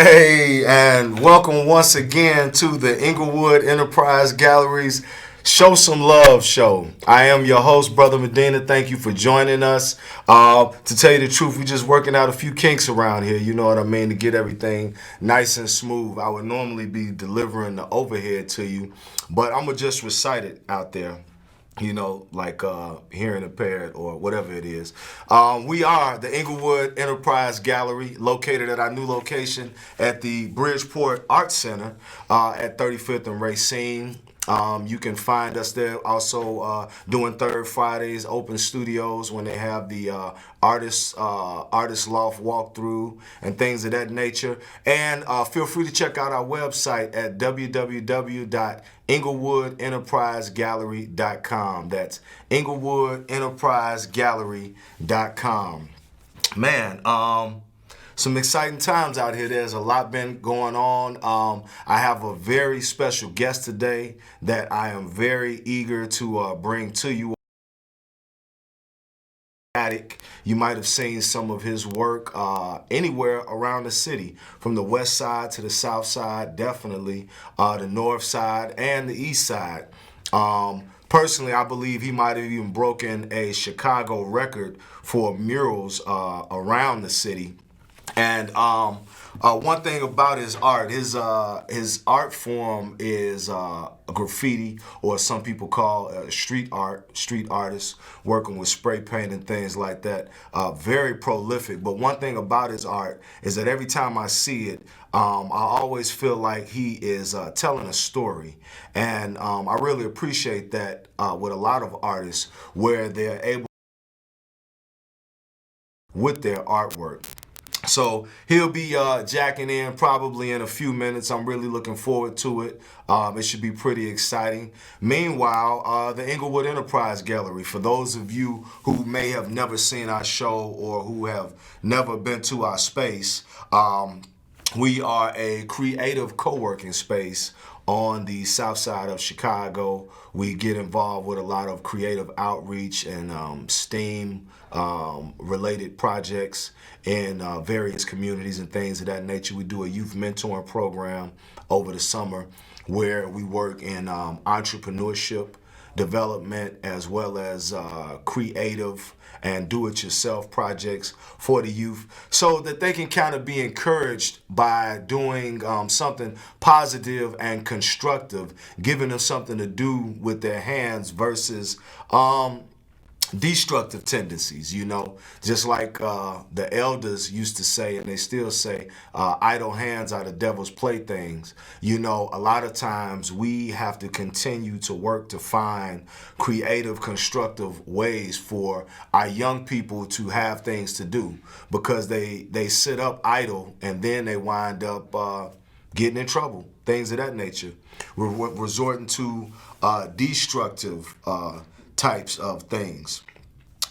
Hey, and welcome once again to the Inglewood Enterprise Gallery's Show Some Love show. I am your host, Brother Medina. Thank you for joining us. To tell you the truth, we're just working out a few kinks around here, you know what I mean, to get everything nice and smooth. I would normally be delivering the overhead to you, but I'm going to just recite it out there, you know, like hearing impaired or whatever it is. We are the Inglewood Enterprise Gallery, located at our new location at the Bridgeport Arts Center at 35th and Racine. You can find us there also doing Third Fridays, open studios when they have the artist loft walkthrough and things of that nature. And feel free to check out our website at www.inglewoodenterprisegallery.com. That's inglewoodenterprisegallery.com. Man, some exciting times out here. There's a lot been going on. I have a very special guest today that I am very eager to bring to you. You might have seen some of his work anywhere around the city, from the west side to the south side, definitely the north side and the east side. Personally, I believe he might have even broken a Chicago record for murals around the city. And one thing about his art, his art form is graffiti, or some people call street art, street artists working with spray paint and things like that. Very prolific. But one thing about his art is that every time I see it, I always feel like he is telling a story. And I really appreciate that with a lot of artists, where they're able with their artwork. So he'll be jacking in probably in a few minutes. I'm really looking forward to it. It should be pretty exciting. Meanwhile, the Inglewood Enterprise Gallery, for those of you who may have never seen our show or who have never been to our space, we are a creative co-working space on the south side of Chicago. We get involved with a lot of creative outreach and STEAM related projects in various communities and things of that nature. We do a youth mentoring program over the summer where we work in entrepreneurship development, as well as creative and do-it-yourself projects for the youth, so that they can kind of be encouraged by doing something positive and constructive, giving them something to do with their hands versus destructive tendencies, you know, just like the elders used to say, and they still say, idle hands are the devil's playthings. You know, a lot of times we have to continue to work to find creative, constructive ways for our young people to have things to do, because they sit up idle and then they wind up getting in trouble, things of that nature. We're resorting to destructive types of things.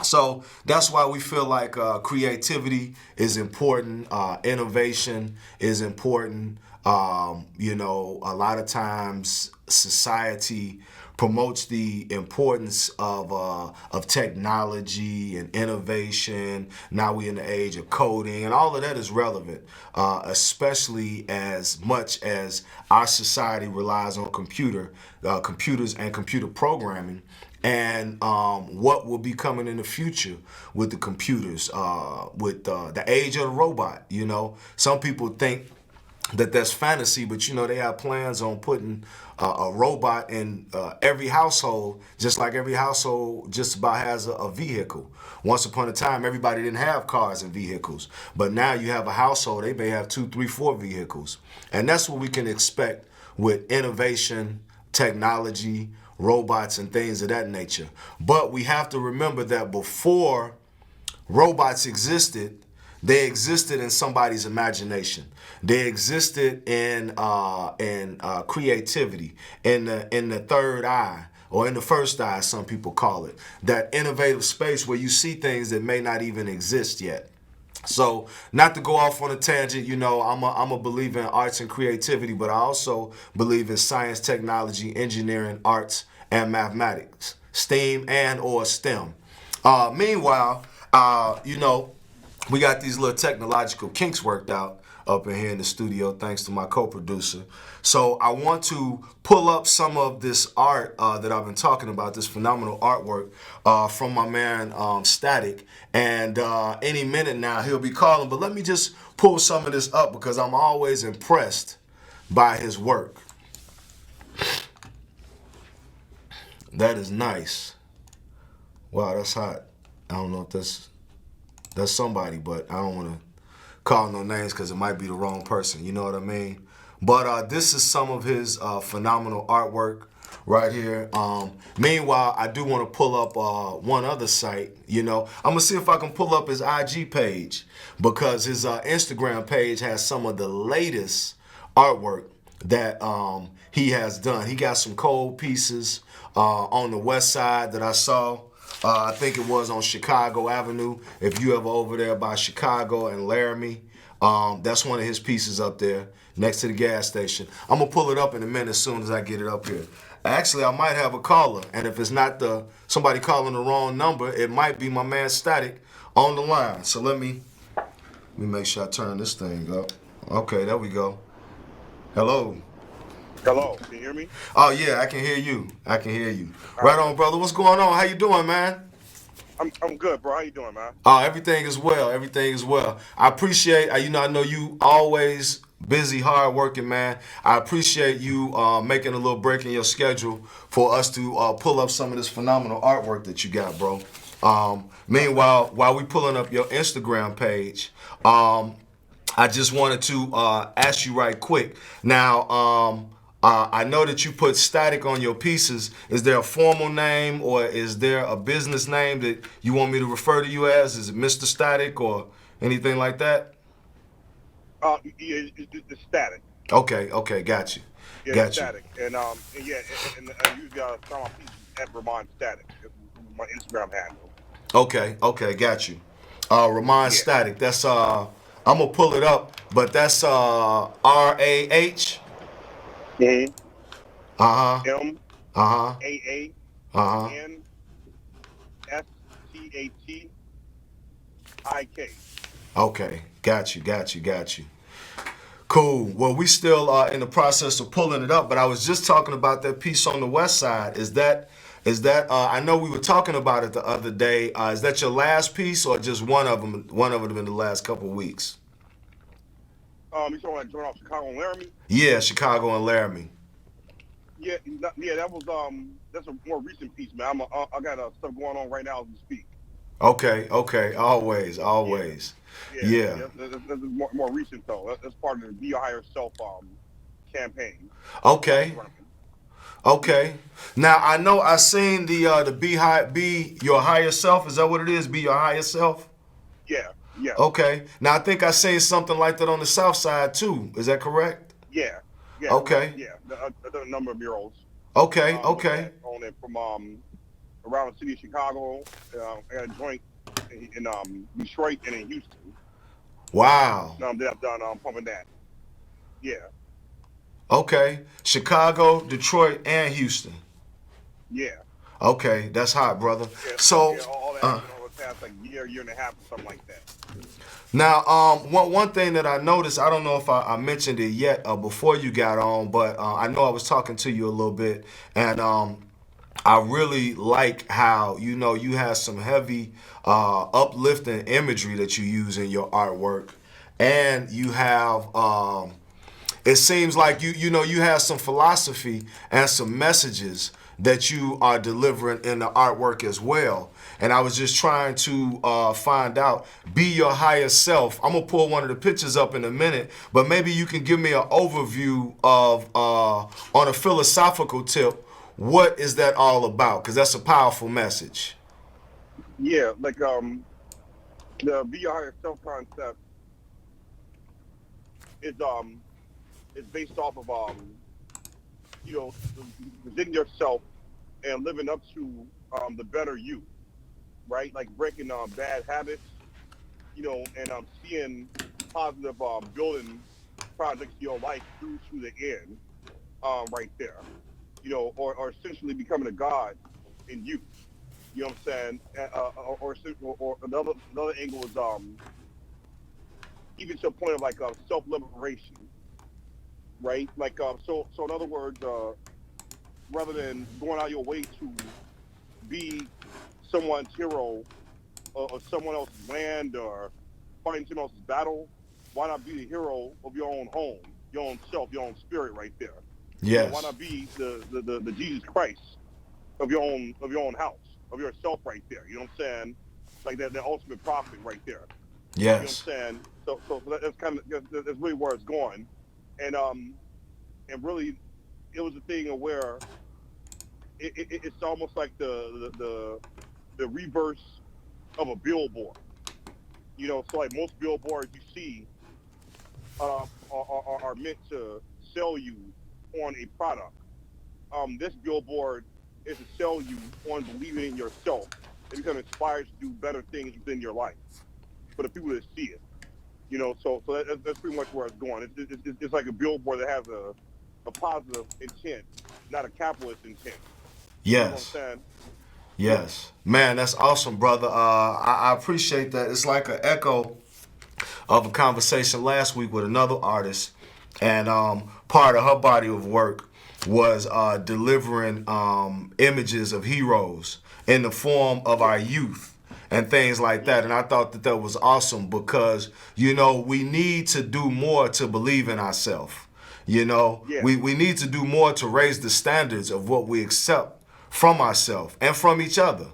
So that's why we feel like creativity is important, innovation is important. You know, a lot of times society promotes the importance of technology and innovation. Now we're in the age of coding, and all of that is relevant, especially as much as our society relies on computers and computer programming. And what will be coming in the future with the computers, with the age of the robot. You know, some people think that that's fantasy, but you know, they have plans on putting a robot in every household, just like every household just about has a vehicle. Once upon a time, everybody didn't have cars and vehicles, but now you have a household, they may have 2, 3, 4 vehicles. And that's what we can expect with innovation, technology, robots, and things of that nature. But we have to remember that before robots existed, they existed in somebody's imagination. They existed in creativity, in the third eye, or in the first eye, some people call it. That innovative space where you see things that may not even exist yet. So, not to go off on a tangent, you know, I'm a believer in arts and creativity, but I also believe in science, technology, engineering, arts, and mathematics, STEAM and or STEM. Meanwhile, you know, we got these little technological kinks worked out up in here in the studio, thanks to my co-producer. So I want to pull up some of this art that I've been talking about, this phenomenal artwork from my man Static. And any minute now he'll be calling, but let me just pull some of this up because I'm always impressed by his work. That is nice. Wow, that's hot. I don't know if that's somebody, but I don't want to call no names because it might be the wrong person. You know what I mean? But this is some of his phenomenal artwork right here. Meanwhile, I do want to pull up one other site. You know, I'm gonna see if I can pull up his IG page because his Instagram page has some of the latest artwork that he has done. He got some cold pieces on the west side that I saw. I think it was on Chicago Avenue. If you ever over there by Chicago and Laramie, that's one of his pieces up there next to the gas station. I'm gonna pull it up in a minute as soon as I get it up here. Actually, I might have a caller, and if it's not somebody calling the wrong number, it might be my man Static on the line. So let me make sure I turn this thing up. Okay, there we go. Hello. Hello, can you hear me? Oh yeah, I can hear you. I can hear you. All Right right. on, brother. What's going on? How you doing, man? I'm good, bro. How you doing, man? Everything is well. Everything is well. I appreciate. I know you always busy, hard working, man. I appreciate you making a little break in your schedule for us to pull up some of this phenomenal artwork that you got, bro. Meanwhile, while we pulling up your Instagram page, I just wanted to ask you right quick. Now, I know that you put Static on your pieces. Is there a formal name or is there a business name that you want me to refer to you as? Is it Mr. Static or anything like that? Yeah, it's static. Okay, got you. Yeah, it's Got you. static. And yeah, and you got my pieces at Rahmaan Static, my Instagram handle. Okay, got you. Rahmaan Yeah. Static. That's I'm gonna pull it up, but that's RAH. Mm-hmm. Uh-huh. M Uh-huh. A A Uh-huh. N S T A T I K. Okay, got you. Cool. Well, we still are in the process of pulling it up, but I was just talking about that piece on the west side. Is that I know we were talking about it the other day. Is that your last piece or just one of them? One of them in the last couple of weeks? You talking about joint off Chicago and Laramie? Yeah, Chicago and Laramie. Yeah, yeah, that's a more recent piece, man. I got stuff going on right now as we speak. Okay. Always, Yeah, always. yeah, Yeah. yeah. That's more recent though. That's part of the Be Your Higher Self campaign I was Okay. running. Yeah, Okay. Now I know I seen the be your higher self. Is that what it is? Be your higher self. yeah, yes, Okay. Now I think I seen something like that on the south side too. Is that correct? yeah, yeah, Okay. yeah. I done a number of murals Okay. with Okay. that on it from around the city of Chicago. I got a joint in Detroit and in Houston. Wow. That I've done pumping that. Yeah, Okay. Chicago, Detroit, and Houston. yeah, Okay, that's hot, brother. yeah, So, yeah. All that uh, happened over the past like year and a half or something like that. now, one thing that I noticed, I don't know if I mentioned it yet before you got on, but I know I was talking to you a little bit, and I really like how you have some heavy, uplifting imagery that you use in your artwork, and you have. It seems like you have some philosophy and some messages that you are delivering in the artwork as well. And I was just trying to find out, be your higher self. I'm gonna pull one of the pictures up in a minute, but maybe you can give me an overview of, on a philosophical tip, what is that all about? Because that's a powerful message. Yeah, like the Be Your Higher Self concept is is based off of you know within yourself and living up to the better you, right? Like breaking bad habits, and seeing positive building projects in your life through to the end, right there, or essentially becoming a god in you. You know what I'm saying? Or another angle is even to a point of like self-liberation, right? Like so in other words, rather than going out your way to be someone's hero or someone else's land or fighting someone else's battle, why not be the hero of your own home, your own self, your own spirit right there? Why Yes. not be the Jesus Christ of your own house, of yourself right there? You know what I'm saying? Like that ultimate prophet right there. You know what Yes. I'm saying? So that's kind of that's really where it's going, and really it was a thing of where it's almost like the reverse of a billboard. So like most billboards you see are meant to sell you on a product. This billboard is to sell you on believing in yourself and become inspired to do better things within your life for the people that see it. So that's pretty much where it's going. It's like a billboard that has a positive intent, not a capitalist intent. You know what I'm Yes. saying? Yeah. Yes. Man, that's awesome, brother. I appreciate that. It's like an echo of a conversation last week with another artist, and part of her body of work was delivering images of heroes in the form of Yeah. our youth and things like that. And I thought that was awesome because, we need to do more to believe in ourselves. Yeah. We need to do more to raise the standards of what we accept from ourselves and from each other.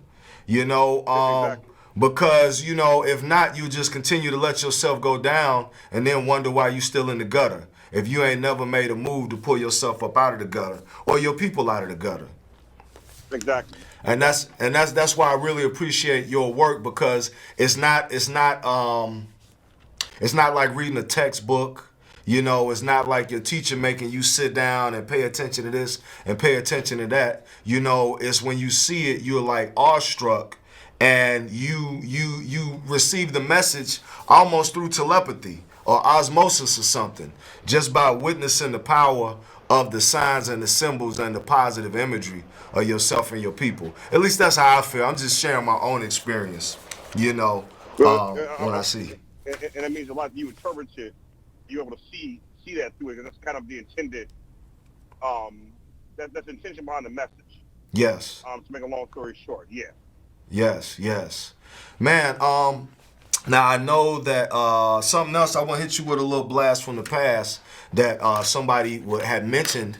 You know, um, Exactly. because if not, you just continue to let yourself go down and then wonder why you still in the gutter. If you ain't never made a move to pull yourself up out of the gutter or your people out of the gutter. Exactly. And that's why I really appreciate your work, because it's not like reading a textbook. It's not like your teacher making you sit down and pay attention to this and pay attention to that. It's when you see it, you're like awestruck, and you receive the message almost through telepathy or osmosis or something, just by witnessing the power of the signs and the symbols and the positive imagery of yourself and your people. At least that's how I feel. I'm just sharing my own experience, But when I see. and that means a lot. You interpret it. You're able to see that through it, and that's kind of the intended. Um, that's the intention behind the message. Yes. To make a long story short, yeah. Yes, yes. Man, now I know that something else I want to hit you with, a little blast from the past that somebody had mentioned.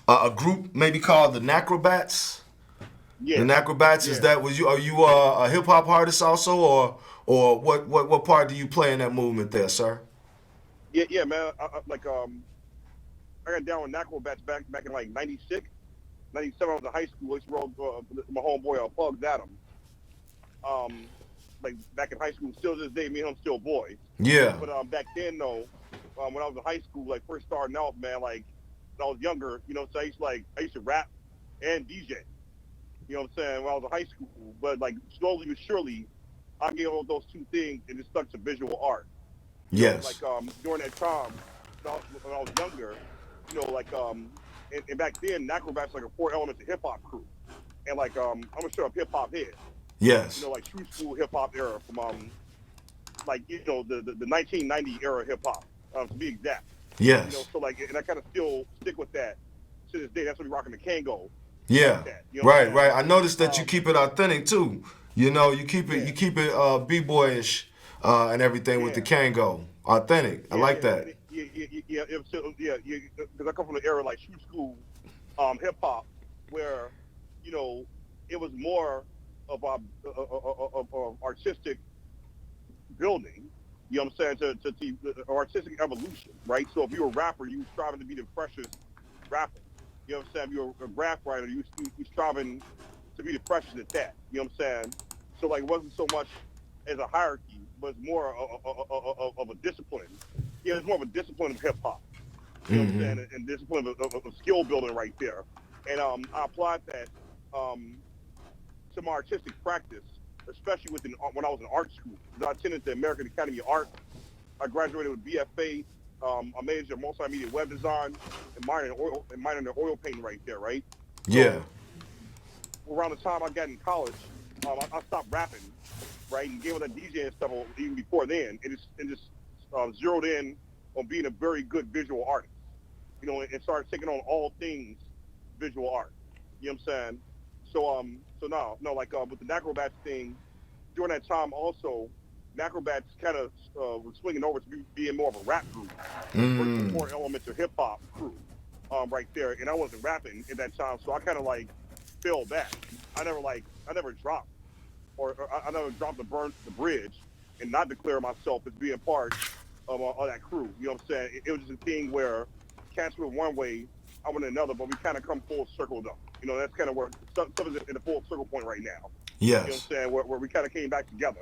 A group maybe called the Necrobats. The Yeah. Necrobats, is Yeah. that, are you a hip hop artist also, or what part do you play in that movement there, sir? Yeah, man. I got down with Acrobats back in like 96, 97. I was in high school. I used to roll my homeboy Pugs Adam. Um, like back in high school, still to this day, me and him still boys. Yeah. But back then though, when I was in high school, like first starting out, man, like when I was younger, so I used to rap and DJ. You know what I'm saying? When I was in high school, but like slowly but surely, I gave all those two things and just stuck to visual art. Yes. Like during that time when I was younger, and back then, Acrobats like a four elements of hip hop crew, and like I'm a straight up hip hop head. Yes. Like true school hip hop era from like the 1990 era hip hop, to be exact. Yes. So like, and I kind of still stick with that to this day. That's what we rocking the Kango like Yeah. that. You know what Right. I'm Right. saying? I noticed that you keep it authentic too. You keep it Yeah, b-boyish and everything with the yeah, Kango. Authentic. I yeah, like yeah, that. yeah. It was still, yeah, because I come from the era like true school hip hop where you know it was more of a artistic building. You know what I'm saying? To artistic evolution, right? So if you were a rapper, you were striving to be the freshest rapper. You know what I'm saying? If you were a graph writer, you striving to be the freshest at that. You know what I'm saying? So like, it wasn't so much as a hierarchy, but it's more of a discipline. Yeah, it's more of a discipline of hip hop. You know what I'm Mm-hmm. saying? And discipline of skill building right there. And I applied that um, to my artistic practice, especially when I was in art school. I attended the American Academy of Art. I graduated with BFA. I majored in multimedia web design and minor in oil painting right there, right? Yeah. So around the time I got in college, I stopped rapping right? And gave up that DJ and stuff even before then, and just zeroed in on being a very good visual artist, and started taking on all things visual art. You know what I'm saying? So no, no, like with the Necrobats thing, during that time also, Necrobats kind of was swinging over to being more of a rap group versus more elements of hip hop crew, right there. And I wasn't rapping at that time, so I kind of like fell back. I never dropped, or I never dropped the bridge, and not declare myself as being part of that crew. You know what I'm saying? It was just a thing where cats went one way, I went another, but we kind of come full circle though. That's kind of where stuff is in the full circle point right now. Yes. You know what I'm saying? Where we kind of came back together.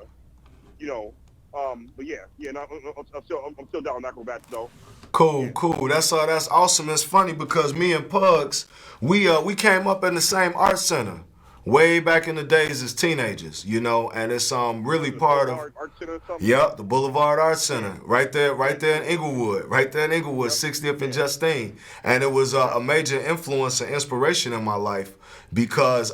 But yeah, no, I'm still down with Acrobats though. Cool, Yeah. cool. That's awesome. It's funny because me and Pugs, we came up in the same art center way back in the days as teenagers, and it's really part of Art Center or something? Yep, the Boulevard Arts Center, right there in Inglewood, 60th and Justine, and it was a major influence and inspiration in my life because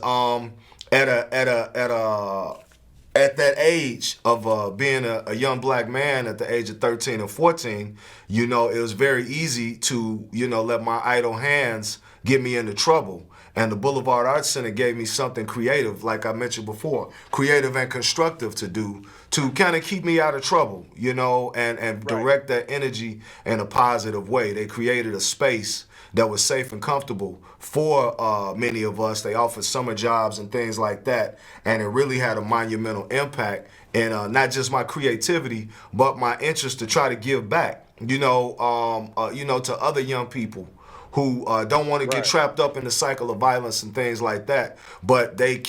at that age of being a young black man at the age of 13 and 14, it was very easy to let my idle hands get me into trouble. And the Boulevard Arts Center gave me something creative, like I mentioned before, creative and constructive to do to kind of keep me out of trouble, and direct that energy in a positive way. They created a space that was safe and comfortable for many of us. They offered summer jobs and things like that. And it really had a monumental impact in not just my creativity, but my interest to try to give back, to other young people who don't want to get trapped up in the cycle of violence and things like that, but they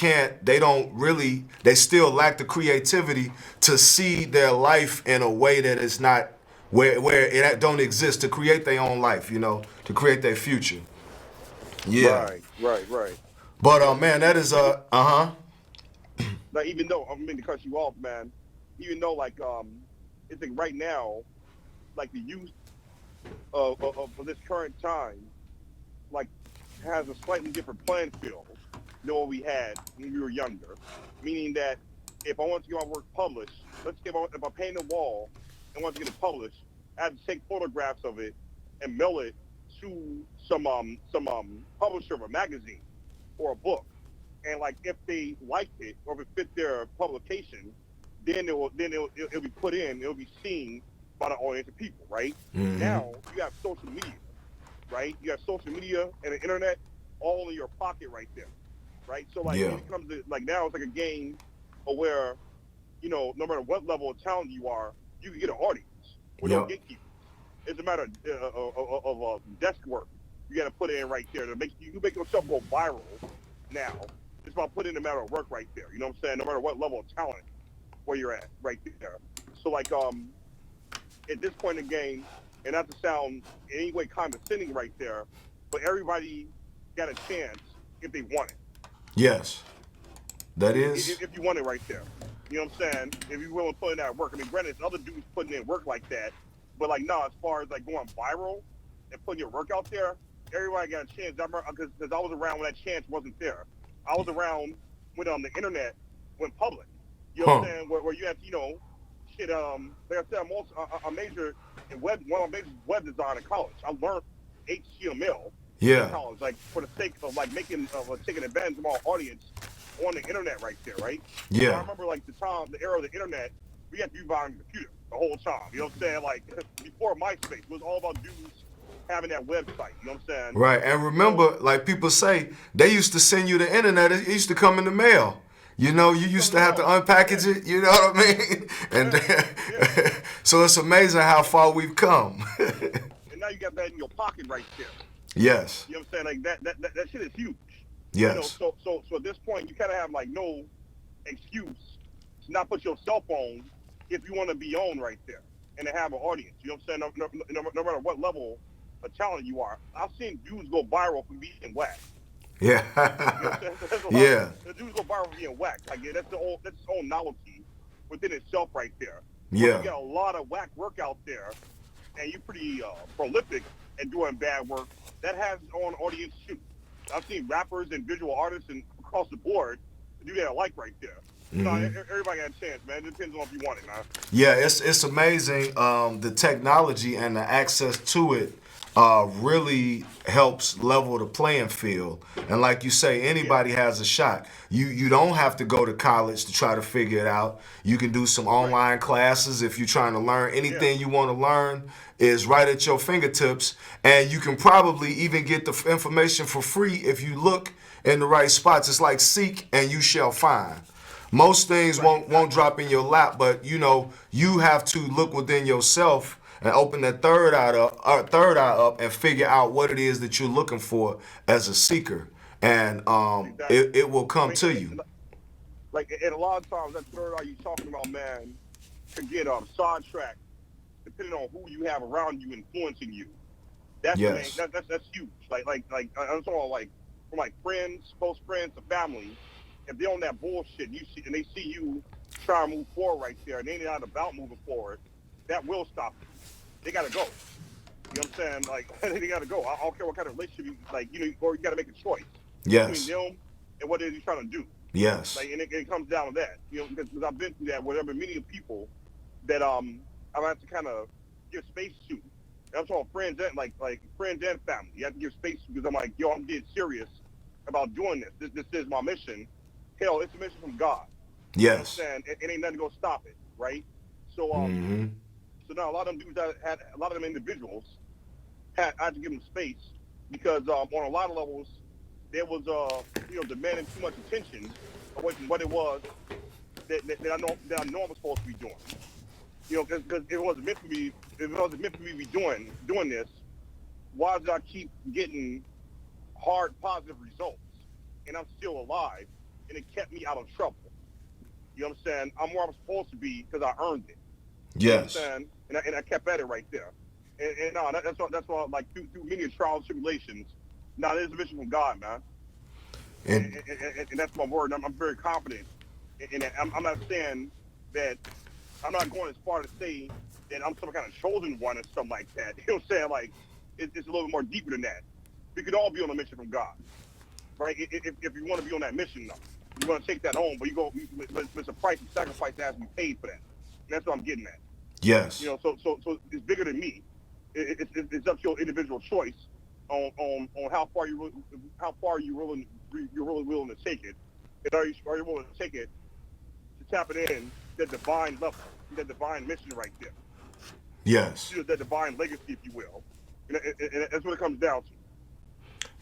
still lack the creativity to see their life in a way that is not where it don't exist, to create their own life, to create their future. Yeah. Right. But man, that is Like, even though I mean to cut you off, man, even though like it's like right now, like the youth of this current time, like, has a slightly different playing field than what we had when we were younger. Meaning that if I want to get my work published, let's say if I paint a wall and want to get it published, I have to take photographs of it and mail it to some publisher of a magazine or a book. And like, if they liked it or if it fit their publication, then it'll be put in, it'll be seen by the audience of people, right? Mm-hmm. Now you have social media, right? You have social media and the internet all in your pocket right there, right? So like, when it comes to like, now it's like a game of where, no matter what level of talent you are, you can get an audience with no gatekeepers. It's a matter of desk work you got to put in right there to make yourself go viral. Now it's about putting in a matter of work right there. You know what I'm saying? No matter what level of talent where you're at right there. So like at this point in the game, and not to sound in any way condescending right there, but everybody got a chance if they want it. Yes. That is. If you want it right there. You know what I'm saying? If you're willing to put in that work. I mean, granted, there's other dudes putting in work like that, but like, no, as far as like going viral and putting your work out there, everybody got a chance. I remember, because I was around when that chance wasn't there. I was around when the internet went public. You know what I'm saying? Where you have to, like I said, I'm also a major in one of my majors web design in college. I learned HTML in college, like for the sake of like taking advantage of my audience on the internet right there, right? Yeah. So I remember like the era of the internet, we had to be behind the computer the whole time. You know what I'm saying? Like, before MySpace, it was all about dudes having that website. You know what I'm saying? Right. And remember, like people say, they used to send you the internet. It used to come in the mail. You used to have to unpackage it. You know what I mean? And so it's amazing how far we've come. And now you got that in your pocket right there. Yes. You know what I'm saying? Like that shit is huge. Yes. So at this point, you kind of have like no excuse to not put your cell phone if you want to be on right there and to have an audience. You know what I'm saying? No matter what level of talent you are. I've seen dudes go viral for being whacked. Yeah. You know the dudes go viral for being whacked. Like, that's its own novelty within itself right there. Yeah. You got a lot of whack work out there, and you're pretty prolific at doing bad work. That has its own audience too. I've seen rappers and visual artists and across the board do that alike right there. No, everybody got a chance, man. It depends on if you want it, man. Yeah, it's amazing. The technology and the access to it really helps level the playing field. And like you say, Yeah, anybody has a shot. You don't have to go to college to try to figure it out. You can do some right. online classes if you're trying to learn Yeah, anything you want to learn is right at your fingertips, and you can probably even get the information for free if you look in the right spots. It's like seek and you shall find. Most things right, won't exactly. drop in your lap, but you have to look within yourself and open that third eye up and figure out what it is that you're looking for as a seeker, and Exactly. it will I come mean, to you. like, and a lot of times that third eye you talking about, man, can get sidetracked depending on who you have around you influencing you. That's the main. Yes, That's huge. I'm talking about like from like friends, close friends, to family. If they're on that bullshit, you see, and they see you trying to move forward right there, and they ain't not about moving forward, that will stop you. They gotta go. You know what I'm saying? Like they gotta go. I don't care what kind of relationship you like. Or you gotta make a choice between yes, them and what it is you're trying to do. yes, Like, and it comes down to that. Because I've been through that. Where there have been many people that I have to kind of give space to. And I'm talking friends and like friends and family. You have to give space because I'm like, yo, I'm getting serious about doing this. This is my mission. Hell, it's a mission from God. You know what I'm yes. saying? It ain't nothing gonna stop it, right? So Mm-hmm. so now a lot of them dudes that had a lot of them individuals I had to give them space because on a lot of levels there was demanding too much attention away from what it was that I know I'm supposed to be doing. Because it wasn't meant for me. If it wasn't meant for me to be doing this, why did I keep getting hard positive results and I'm still alive and it kept me out of trouble? You know what I'm saying? I'm where I'm supposed to be because I earned it. You know what I'm Yes, saying? And I kept at it right there. And no, that's why like through many trials and tribulations. Now there's a mission from God, man, and and that's my word. I'm very confident in that. I'm not saying that. I'm not going as far to say that I'm some kind of chosen one or something like that. You know what I'm saying? Like it's a little bit more deeper than that. We could all be on a mission from God, right? If you want to be on that mission, though, you want to take that home, but but it's a price and sacrifice that has to be paid for that. And that's what I'm getting at. yes, So it's bigger than me. It's up to your individual choice on you're really willing to take it, and are you willing to take it to tap it in that divine level, that divine mission right there, yes. that divine legacy, if you will, and that's what it comes down to.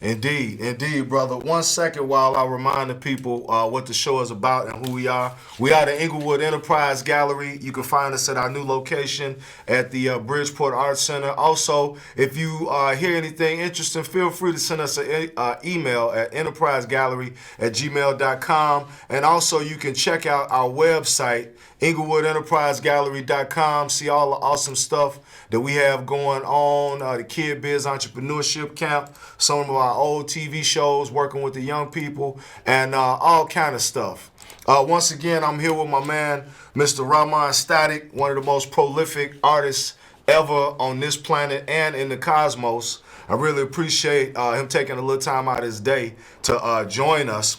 Indeed, indeed, brother. 1 second while I remind the people what the show is about and who we are. We are the Inglewood Enterprise Gallery. You can find us at our new location at the Bridgeport Arts Center. Also, if you hear anything interesting, feel free to send us an email at enterprisegallery@gmail.com. And also, you can check out our website, InglewoodEnterpriseGallery.com. See all the awesome stuff that we have going on, the Kid Biz Entrepreneurship Camp, some of our old TV shows working with the young people, and all kind of stuff. Once again, I'm here with my man, Mr. Rahmaan Static, one of the most prolific artists ever on this planet and in the cosmos. I really appreciate him taking a little time out of his day to join us.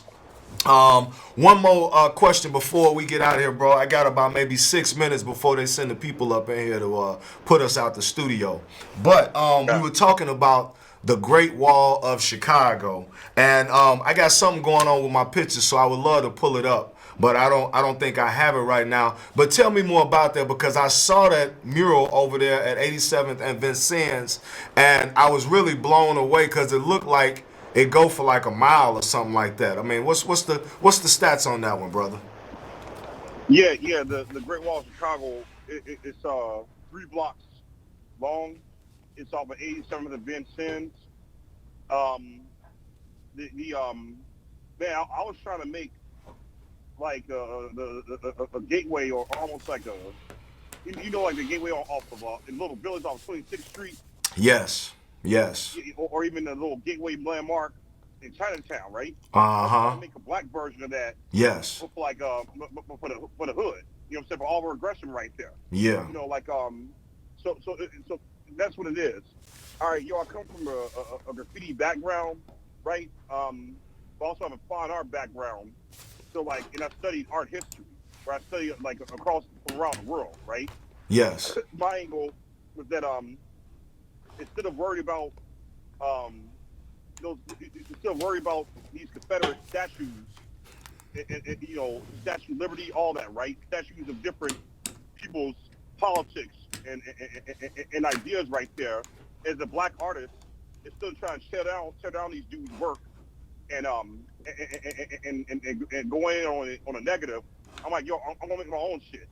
One more question before we get out of here, bro. I got about maybe 6 minutes before they send the people up in here to put us out the studio. But we Yeah. were talking about the Great Wall of Chicago, and I got something going on with my picture, so I would love to pull it up. But I don't think I have it right now. But tell me more about that because I saw that mural over there at 87th and Vincennes, and I was really blown away because it looked like it go for like a mile or something like that. I mean, what's the stats on that one, brother? Yeah. The Great Wall of Chicago, it's 3 blocks long. It's off of 87th and Vincennes. Um, the man, I was trying to make like a gateway or almost like like the gateway off of in little village off 26th Street, Yes, yes, or even the little gateway landmark in Chinatown, right? I uh was trying to huh, make a black version of that yes, for like for the hood. You know what I'm saying? For all the aggression right there. yeah, Like so that's what it is. All right, I come from a graffiti background, right? But also have a fine art background. So like, and I studied art history, where I studied like across from around the world, right? Yes. My angle was that instead of worried about um those instead of worried about these Confederate statues Statue of Liberty, all that, right? Statues of different people's politics and ideas right there. As a black artist, is still trying to tear down these dudes' work and go in on a negative. I'm like, yo, I'm gonna make my own shit.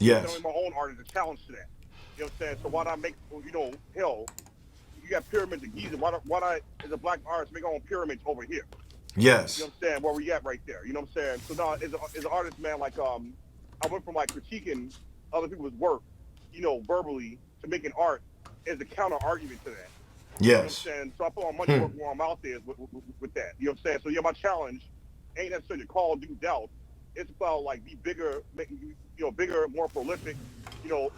You know what I'm saying? Yes. My own art is a challenge to that. You know what I'm saying? So why not make, hell, you got pyramids in Giza. Why not, as a black artist, make our own pyramids over here? You know Yes. what I'm saying? Where we at right there. You know what I'm saying? So now, as an artist, man, like I went from like critiquing other people's work, verbally, to making art as a counter argument to that. You know what I'm Yes. saying? So I put my money where my mouth is with that. You know what I'm saying? So yeah, my challenge ain't necessarily to call dudes out. It's about like be bigger, bigger, more prolific,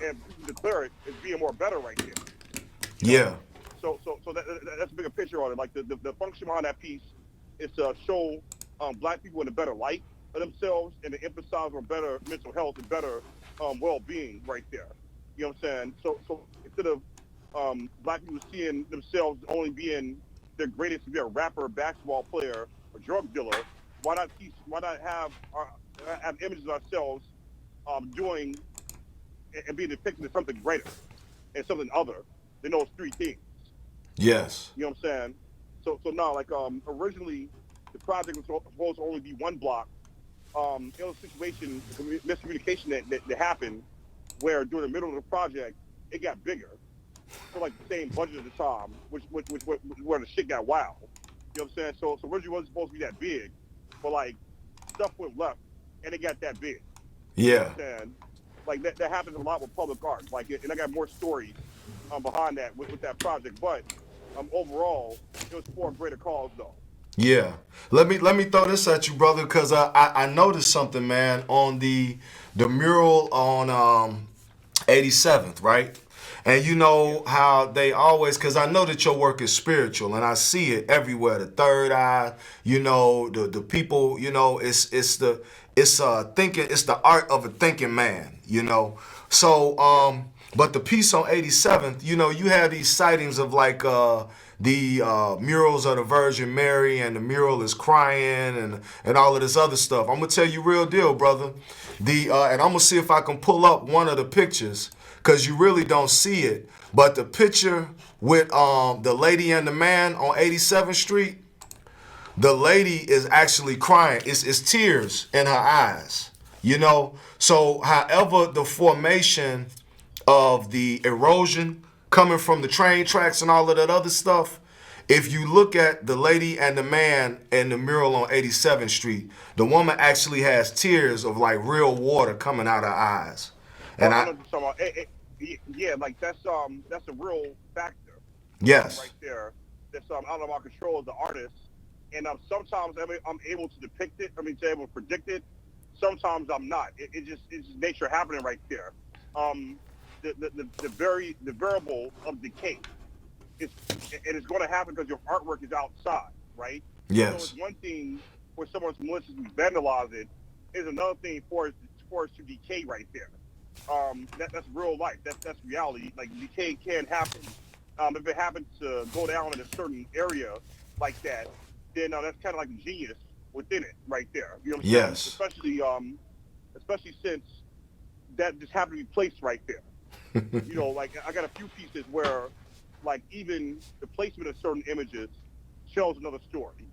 and people declare it as being more better right there. You know? Yeah. So that's a bigger picture on it. Like the function behind that piece is to show black people in a better light of themselves and to emphasize on better mental health and better well-being right there. You know what I'm saying? So instead of black people seeing themselves only being their greatest to be a rapper, basketball player, or drug dealer, why not have images of ourselves doing and being depicted as something greater and something other than those three things? Yes. You know what I'm saying? So now, like originally, the project was supposed to only be one block. It was a situation, miscommunication that happened, where during the middle of the project, it got bigger for like the same budget at the time, which where the shit got wild. You know what I'm saying? So originally it wasn't supposed to be that big, but like stuff went left and it got that big. You know Yeah. what I'm saying? Like that happens a lot with public art. Like, and I got more stories behind that with that project, but overall, it was for a greater cause, though. Yeah. Let me throw this at you, brother, because I noticed something, man, on the mural on 87th, right? And you Yeah. know how they always, because I know that your work is spiritual, and I see it everywhere. The third eye, the people, it's thinking, it's the art of a thinking man. So Yeah. but the piece on 87th, you have these sightings of like the murals of the Virgin Mary, and the mural is crying, and all of this other stuff. I'm gonna tell you real deal, brother. And I'm gonna see if I can pull up one of the pictures, because you really don't see it. But the picture with the lady and the man on 87th Street, the lady is actually crying. It's tears in her eyes. So however the formation of the erosion coming from the train tracks and all of that other stuff, if you look at the lady and the man in the mural on 87th Street, the woman actually has tears of like real water coming out her eyes. Oh, And I I, know what you're talking about. Yeah, like that's a real factor, right yes, there. That's out of my control as the artist, and sometimes I'm able to depict it. I mean, to able to predict it. Sometimes I'm not. It's just nature happening right there. Um, the variable of decay is and it's going to happen because your artwork is outside, right? So it's yes, one thing for someone to maliciously vandalize it. Is another thing for it to decay right there. That's real life. That's reality. Like decay can happen. If it happens to go down in a certain area like that, then that's kind of like the genius within it right there. You know what I'm saying? yes. Especially since that just happened to be placed right there. Like I got a few pieces where, like, even the placement of certain images tells another story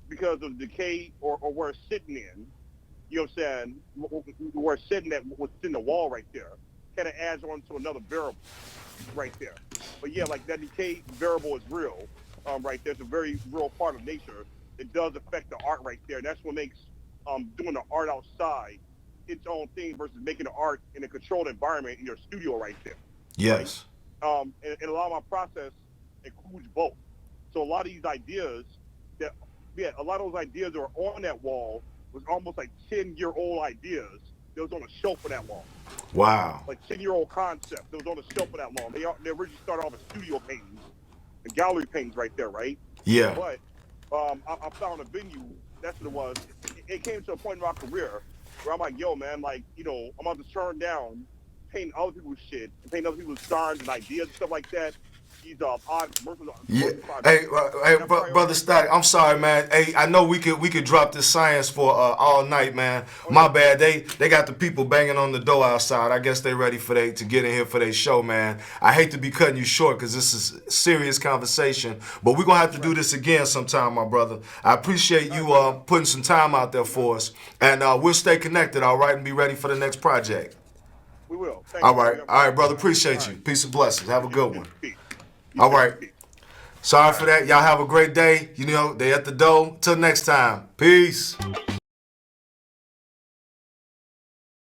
because of the decay or where it's sitting in. You know what I'm saying? Where it's sitting at what's in the wall right there kind of adds on to another variable right there. But yeah, like that decay variable is real. Right there, it's a very real part of nature. It does affect the art right there. And that's what makes doing the art outside its own thing versus making the art in a controlled environment in your studio right there, right? Yes. And a lot of my process includes both. So a lot of these ideas that, yeah, a lot of those ideas that are on that wall was almost like 10-year-old ideas that was on the shelf of that wall. Wow. Like 10-year-old concept that was on the shelf of that wall. They originally started off as studio paintings and gallery paintings right there, right? Yeah. But I found a venue. That's what it was it came to a point in my career where I'm like, yo, man, like, you know, I'm about to turn down painting other people's shit, and painting other people's signs and ideas and stuff like that. These odd Yeah. commercial Hey, projects. hey, And I brother prioritize Static, that. I'm sorry, man. Hey, I know we could drop this science for all night, man. Oh My yeah, bad. They got the people banging on the door outside. I guess they ready for to get in here for their show, man. I hate to be cutting you short because this is a serious conversation, but we're gonna have to do right. this again sometime, my brother. I appreciate All right, you brother. putting some time out there for us, and we'll stay connected, all right, and be ready for the next project. We will. Thank All you, bro. right, You have a all good right, one. brother. All Appreciate you. right. Peace and blessings. Have a You good too. one. Peace. You All too. right. Peace. Sorry All for right. that. Y'all have a great day. You know, they at the door. Till next time. Peace.